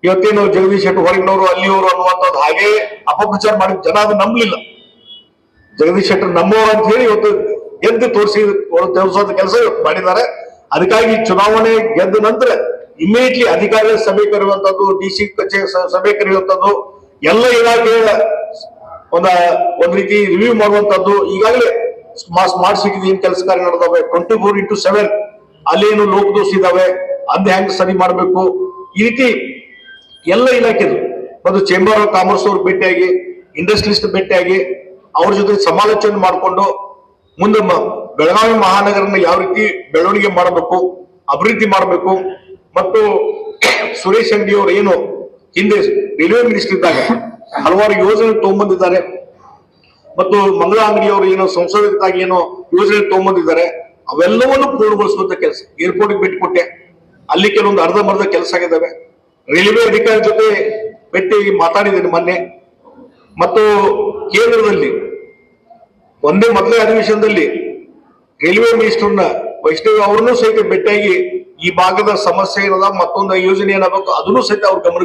ಇವತ್ತೇನು ಜಗದೀಶ್ ಶೆಟ್ಟರ್ ಹೊರಗಿನವರು ಅಲ್ಲಿಯವರು ಅನ್ನುವಂಥದ್ದು ಹಾಗೆ ಅಪಪ್ರಚಾರ ಮಾಡಿದ ಜನ ಅದು ನಂಬಲಿಲ್ಲ. ಜಗದೀಶ್ ಶೆಟ್ಟರ್ ನಮ್ಮವರು ಅಂತ ಹೇಳಿ ಇವತ್ತು ಗೆದ್ದು ತೋರಿಸೋದ ಕೆಲಸ ಇವತ್ತು ಮಾಡಿದ್ದಾರೆ. ಅದಕ್ಕಾಗಿ ಚುನಾವಣೆ ಗೆದ್ದ ನಂತರ ಇಮಿಡಿಯೇಟ್ಲಿ ಅಧಿಕಾರಿಗಳ ಸಭೆ ಕರೆಯುವಂಥದ್ದು, ಡಿಸಿ ಕಚೇರಿ ಸಭೆ ಕರೆಯುವಂಥದ್ದು, ಎಲ್ಲ ಇಲಾಖೆಯ ಒಂದ್ ರೀತಿ ರಿವ್ಯೂ ಮಾಡುವಂತದ್ದು. ಈಗಾಗಲೇ ಸ್ಮಾರ್ಟ್ ಸಿಟಿ ಏನ್ ಕೆಲಸ ಕಾರ್ಯ ನಡೆದವೆ 24x7 ಅಲ್ಲೇನು ಲೋಪದೋಷ ಇದಾವೆ ಅದ್ ಹೆಂಗ್ ಸರಿ ಮಾಡ್ಬೇಕು, ಈ ರೀತಿ ಎಲ್ಲ ಇಲಾಖೆದು ಒಂದು ಚೇಂಬರ್ ಆಫ್ ಕಾಮರ್ಸ್ ಅವ್ರು ಭೇಟಿಯಾಗಿ, ಇಂಡಸ್ಟ್ರಿಯಲಿಸ್ಟ್ ಭೇಟಿಯಾಗಿ ಅವ್ರ ಜೊತೆ ಸಮಾಲೋಚನೆ ಮಾಡಿಕೊಂಡು ಮುಂದೆ ಬೆಳಗಾವಿ ಮಹಾನಗರನ ಯಾವ ರೀತಿ ಬೆಳವಣಿಗೆ ಮಾಡಬೇಕು, ಅಭಿವೃದ್ಧಿ ಮಾಡಬೇಕು. ಮತ್ತು ಸುರೇಶ್ ಅಂಗಡಿ ಅವರು ಏನು ಹಿಂದೆ ರೈಲ್ವೆ ಮಿನಿಸ್ಟರ್ ಇದ್ದಾಗ ಹಲವಾರು ಯೋಜನೆ ತಗೊಂಡ್ಬಂದಿದ್ದಾರೆ, ಮತ್ತು ಮಂಗಳ ಅಂಗಡಿಯವರು ಏನೋ ಸಂಶೋಧಕರಾಗಿ ಏನೋ ಯೋಜನೆ ತಗೊಂಡ್ಬಂದಿದ್ದಾರೆ, ಅವೆಲ್ಲವನ್ನು ಪೂರ್ಣಗೊಳಿಸುವಂತ ಕೆಲಸ. ಏರ್ಪೋರ್ಟ್ಗೆ ಭೇಟಿ ಕೊಟ್ಟೆ, ಅಲ್ಲಿ ಕೆಲವೊಂದು ಅರ್ಧಂಬರ್ಧ ಕೆಲಸ ಆಗಿದ್ದಾವೆ. ರೈಲ್ವೆ ಅಧಿಕಾರಿ ಜೊತೆ ಭೇಟಿಯಾಗಿ ಮಾತಾಡಿದ್ದೇನೆ ಮೊನ್ನೆ. ಮತ್ತು ಕೇಂದ್ರದಲ್ಲಿ ಮೊದಲೇ ಅಧಿವೇಶನದಲ್ಲಿ ರೈಲ್ವೆ ಮಿನಿಸ್ಟರ್ನ ವೈಷ್ಣವಿ ಅವರನ್ನು ಸಹಿತ ಭೇಟಿಯಾಗಿ ಈ ಭಾಗದ ಸಮಸ್ಯೆ ಏನದ, ಮತ್ತೊಂದು ಯೋಜನೆ ಏನಾಗಬೇಕು ಅದನ್ನು ಸಹಿತ ಅವ್ರ ಗಮನಕ್ಕೆ